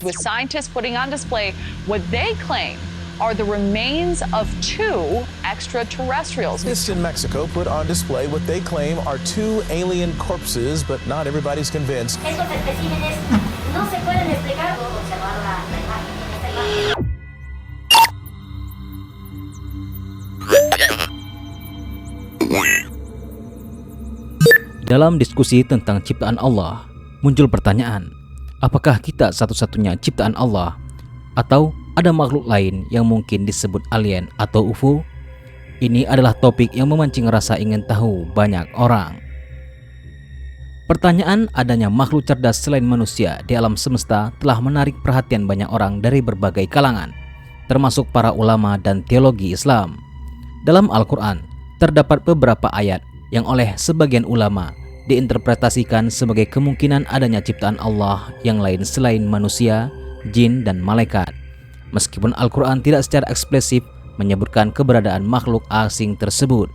with scientists putting on display what they claim are the remains of two extraterrestrials. Scientists in Mexico put on display what they claim are two alien corpses, but not everybody's convinced. Estos especímenes no se pueden explicar o observar la imagen en esta imagen. Dalam diskusi tentang ciptaan Allah, muncul pertanyaan, apakah kita satu-satunya ciptaan Allah? Atau ada makhluk lain yang mungkin disebut alien atau UFO? Ini adalah topik yang memancing rasa ingin tahu banyak orang. Pertanyaan adanya makhluk cerdas selain manusia di alam semesta telah menarik perhatian banyak orang dari berbagai kalangan, termasuk para ulama dan teologi Islam. Dalam Al-Quran, terdapat beberapa ayat yang oleh sebagian ulama diinterpretasikan sebagai kemungkinan adanya ciptaan Allah yang lain selain manusia, jin, dan malaikat. Meskipun Al-Quran tidak secara eksplisit menyebutkan keberadaan makhluk asing tersebut.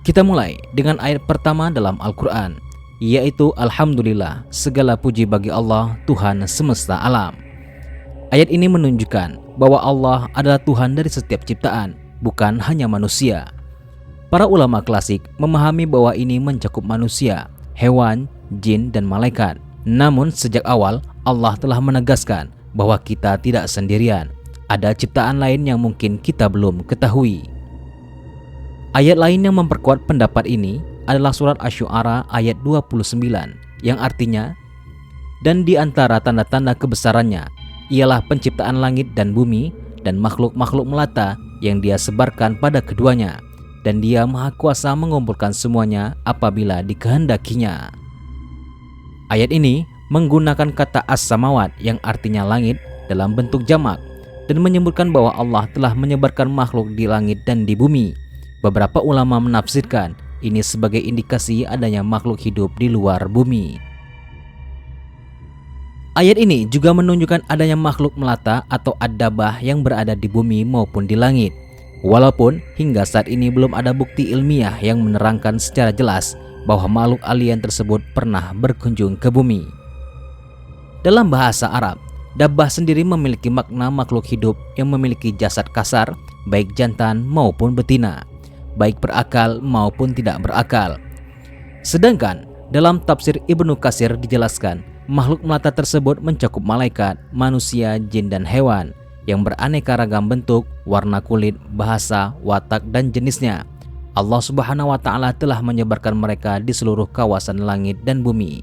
Kita mulai dengan ayat pertama dalam Al-Quran, yaitu Alhamdulillah, segala puji bagi Allah, Tuhan semesta alam. Ayat ini menunjukkan bahwa Allah adalah Tuhan dari setiap ciptaan, bukan hanya manusia. Para ulama klasik memahami bahwa ini mencakup manusia, hewan, jin, dan malaikat. Namun sejak awal Allah telah menegaskan bahwa kita tidak sendirian. Ada ciptaan lain yang mungkin kita belum ketahui. Ayat lain yang memperkuat pendapat ini adalah surat Asy-Syu'ara ayat 29 yang artinya, dan di antara tanda-tanda kebesarannya ialah penciptaan langit dan bumi dan makhluk-makhluk melata yang Dia sebarkan pada keduanya, dan Dia Maha Kuasa mengumpulkan semuanya apabila dikehendakinya. Ayat ini menggunakan kata as-samawat yang artinya langit dalam bentuk jamak dan menyebutkan bahwa Allah telah menyebarkan makhluk di langit dan di bumi. Beberapa ulama menafsirkan ini sebagai indikasi adanya makhluk hidup di luar bumi. Ayat ini juga menunjukkan adanya makhluk melata atau ad-dabbah yang berada di bumi maupun di langit. Walaupun hingga saat ini belum ada bukti ilmiah yang menerangkan secara jelas bahwa makhluk alien tersebut pernah berkunjung ke bumi. Dalam bahasa Arab, dabbah sendiri memiliki makna makhluk hidup yang memiliki jasad kasar, baik jantan maupun betina, baik berakal maupun tidak berakal. Sedangkan dalam tafsir Ibnu Katsir dijelaskan, makhluk melata tersebut mencakup malaikat, manusia, jin, dan hewan yang beraneka ragam bentuk, warna kulit, bahasa, watak, dan jenisnya. Allah Subhanahu wa Ta'ala telah menyebarkan mereka di seluruh kawasan langit dan bumi.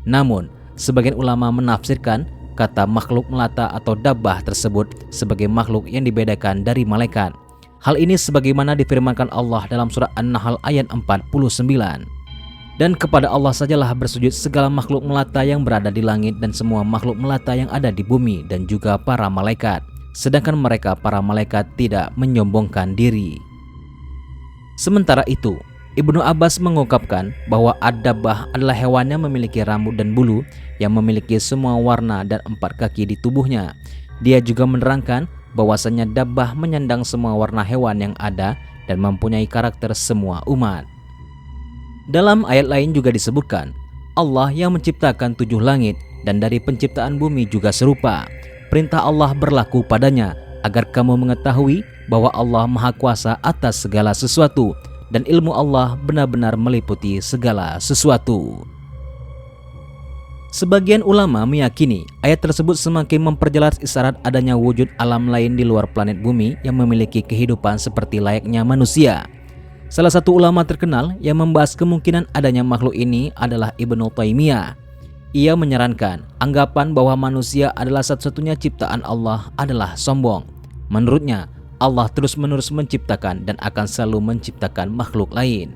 Namun, sebagian ulama menafsirkan kata makhluk melata atau dabbah tersebut sebagai makhluk yang dibedakan dari malaikat. Hal ini sebagaimana difirmankan Allah dalam surah An-Nahl ayat 49. Dan kepada Allah sajalah bersujud segala makhluk melata yang berada di langit dan semua makhluk melata yang ada di bumi dan juga para malaikat. Sedangkan mereka para malaikat tidak menyombongkan diri. Sementara itu, Ibnu Abbas mengungkapkan bahwa ad-dabbah adalah hewan yang memiliki rambut dan bulu, yang memiliki semua warna dan 4 kaki di tubuhnya. Dia juga menerangkan bahwasanya dabbah menyandang semua warna hewan yang ada dan mempunyai karakter semua umat. Dalam ayat lain juga disebutkan, Allah yang menciptakan 7 langit dan dari penciptaan bumi juga serupa. Perintah Allah berlaku padanya agar kamu mengetahui bahwa Allah Maha Kuasa atas segala sesuatu dan ilmu Allah benar-benar meliputi segala sesuatu. Sebagian ulama meyakini ayat tersebut semakin memperjelas isyarat adanya wujud alam lain di luar planet bumi yang memiliki kehidupan seperti layaknya manusia. Salah satu ulama terkenal yang membahas kemungkinan adanya makhluk ini adalah Ibnu Taimiyah. Ia menyarankan anggapan bahwa manusia adalah satu-satunya ciptaan Allah adalah sombong. Menurutnya, Allah terus-menerus menciptakan dan akan selalu menciptakan makhluk lain.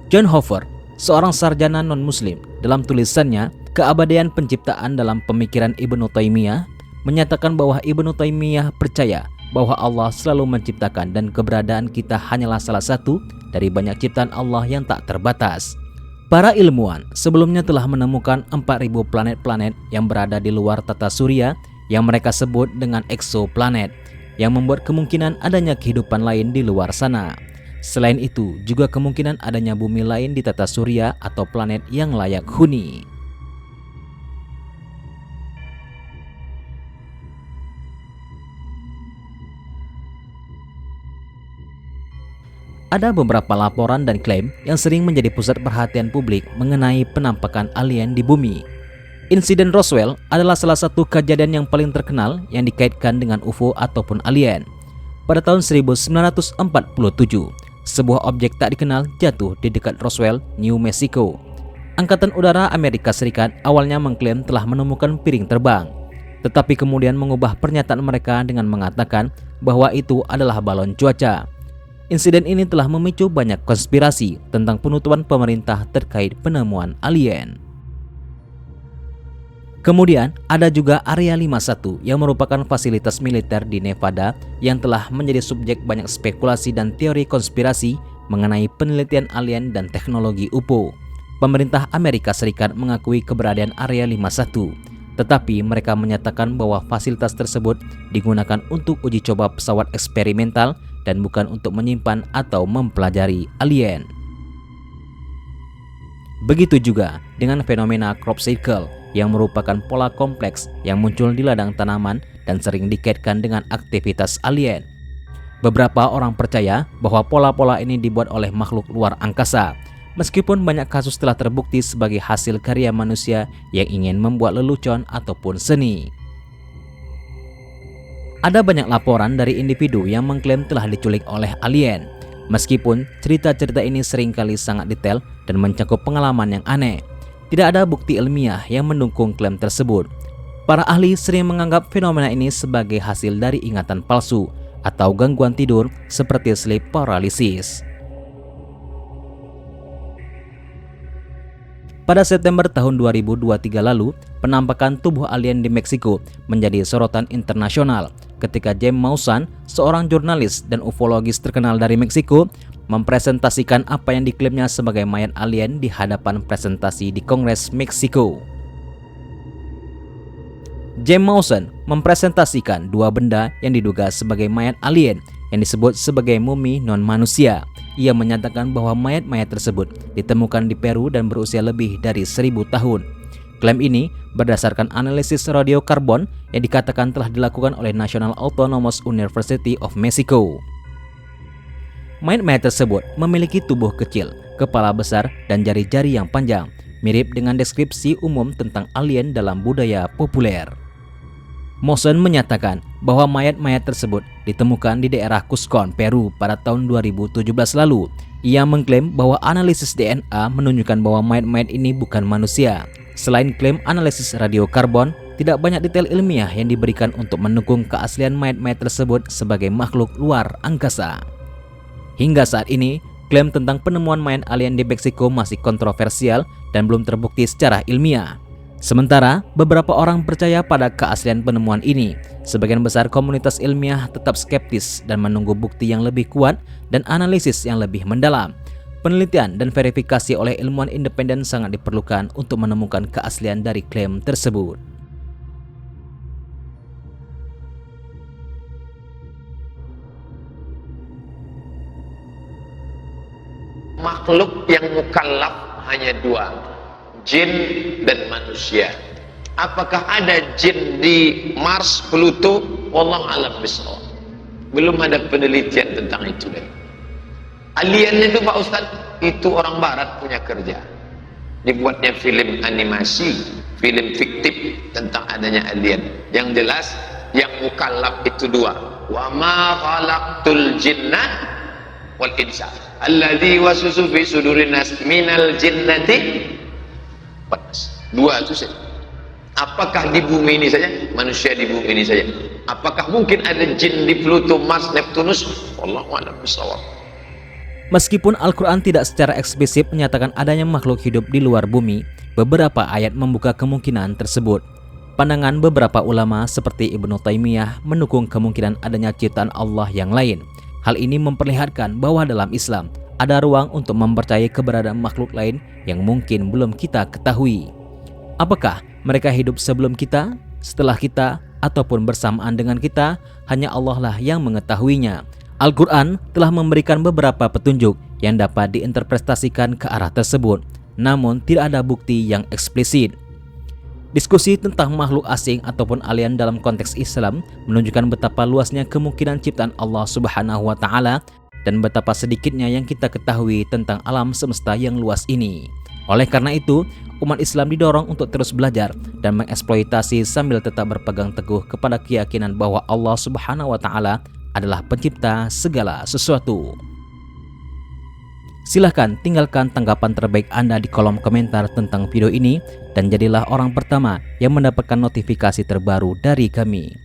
John Hofer, seorang sarjana non-muslim, dalam tulisannya Keabadian Penciptaan dalam Pemikiran Ibnu Taimiyah, menyatakan bahwa Ibnu Taimiyah percaya bahwa Allah selalu menciptakan dan keberadaan kita hanyalah salah satu dari banyak ciptaan Allah yang tak terbatas. Para ilmuwan sebelumnya telah menemukan 4.000 planet-planet yang berada di luar tata surya yang mereka sebut dengan eksoplanet, yang membuat kemungkinan adanya kehidupan lain di luar sana. Selain itu, juga kemungkinan adanya bumi lain di tata surya atau planet yang layak huni. Ada beberapa laporan dan klaim yang sering menjadi pusat perhatian publik mengenai penampakan alien di bumi. Insiden Roswell adalah salah satu kejadian yang paling terkenal yang dikaitkan dengan UFO ataupun alien. Pada tahun 1947, sebuah objek tak dikenal jatuh di dekat Roswell, New Mexico. Angkatan Udara Amerika Serikat awalnya mengklaim telah menemukan piring terbang, tetapi kemudian mengubah pernyataan mereka dengan mengatakan bahwa itu adalah balon cuaca. Insiden ini telah memicu banyak konspirasi tentang penutupan pemerintah terkait penemuan alien. Kemudian ada juga Area 51 yang merupakan fasilitas militer di Nevada yang telah menjadi subjek banyak spekulasi dan teori konspirasi mengenai penelitian alien dan teknologi UFO. Pemerintah Amerika Serikat mengakui keberadaan Area 51, tetapi mereka menyatakan bahwa fasilitas tersebut digunakan untuk uji coba pesawat eksperimental dan bukan untuk menyimpan atau mempelajari alien. Begitu juga dengan fenomena crop circle yang merupakan pola kompleks yang muncul di ladang tanaman dan sering dikaitkan dengan aktivitas alien. Beberapa orang percaya bahwa pola-pola ini dibuat oleh makhluk luar angkasa, meskipun banyak kasus telah terbukti sebagai hasil karya manusia yang ingin membuat lelucon ataupun seni. Ada banyak laporan dari individu yang mengklaim telah diculik oleh alien. Meskipun cerita-cerita ini seringkali sangat detail dan mencakup pengalaman yang aneh, tidak ada bukti ilmiah yang mendukung klaim tersebut. Para ahli sering menganggap fenomena ini sebagai hasil dari ingatan palsu atau gangguan tidur seperti sleep paralysis. Pada September tahun 2023 lalu, penampakan tubuh alien di Meksiko menjadi sorotan internasional ketika James Maussan, seorang jurnalis dan ufologis terkenal dari Meksiko, mempresentasikan apa yang diklaimnya sebagai mayat alien di hadapan presentasi di Kongres Meksiko. James Maussan mempresentasikan dua benda yang diduga sebagai mayat alien yang disebut sebagai mumi non-manusia. Ia menyatakan bahwa mayat-mayat tersebut ditemukan di Peru dan berusia lebih dari 1000 tahun. Klaim ini berdasarkan analisis radiokarbon yang dikatakan telah dilakukan oleh National Autonomous University of Mexico. Mayat-mayat tersebut memiliki tubuh kecil, kepala besar, dan jari-jari yang panjang, mirip dengan deskripsi umum tentang alien dalam budaya populer. Maussan menyatakan bahwa mayat-mayat tersebut ditemukan di daerah Cusco, Peru pada tahun 2017 lalu. Ia mengklaim bahwa analisis DNA menunjukkan bahwa mayat-mayat ini bukan manusia. Selain klaim analisis radiokarbon, tidak banyak detail ilmiah yang diberikan untuk mendukung keaslian mayat-mayat tersebut sebagai makhluk luar angkasa. Hingga saat ini, klaim tentang penemuan mayat alien di Meksiko masih kontroversial dan belum terbukti secara ilmiah. Sementara, beberapa orang percaya pada keaslian penemuan ini. Sebagian besar komunitas ilmiah tetap skeptis dan menunggu bukti yang lebih kuat dan analisis yang lebih mendalam. Penelitian dan verifikasi oleh ilmuwan independen sangat diperlukan untuk menemukan keaslian dari klaim tersebut. Makhluk yang mukallaf hanya dua, jin dan manusia. Apakah ada jin di Mars, Pluto? Wallahu a'lam bishawab. Belum ada penelitian tentang itu deh. Alien itu Pak Ustaz, itu orang barat punya kerja. Dibuatnya film animasi, film fiktif tentang adanya alien. Yang jelas yang mukallaf itu dua. Wa ma khalaqtul jinna wal insa alladzi wasusu fi sudurin nas minal jinnati wan nas. Dua itu saja. Apakah di bumi ini saja? Manusia di bumi ini saja. Apakah mungkin ada jin di Pluto, Mars, Neptunus? Wallahu a'lam bishawab. Meskipun Al-Quran tidak secara eksplisit menyatakan adanya makhluk hidup di luar bumi, beberapa ayat membuka kemungkinan tersebut. Pandangan beberapa ulama seperti Ibnu Taimiyah mendukung kemungkinan adanya ciptaan Allah yang lain. Hal ini memperlihatkan bahwa dalam Islam ada ruang untuk mempercayai keberadaan makhluk lain yang mungkin belum kita ketahui. Apakah mereka hidup sebelum kita, setelah kita, ataupun bersamaan dengan kita? Hanya Allah lah yang mengetahuinya. Al-Quran telah memberikan beberapa petunjuk yang dapat diinterpretasikan ke arah tersebut, namun tidak ada bukti yang eksplisit. Diskusi tentang makhluk asing ataupun alien dalam konteks Islam menunjukkan betapa luasnya kemungkinan ciptaan Allah Subhanahu wa Ta'ala dan betapa sedikitnya yang kita ketahui tentang alam semesta yang luas ini. Oleh karena itu, umat Islam didorong untuk terus belajar dan mengeksploitasi sambil tetap berpegang teguh kepada keyakinan bahwa Allah Subhanahu wa Ta'ala adalah pencipta segala sesuatu. Silahkan tinggalkan tanggapan terbaik Anda di kolom komentar tentang video ini dan jadilah orang pertama yang mendapatkan notifikasi terbaru dari kami.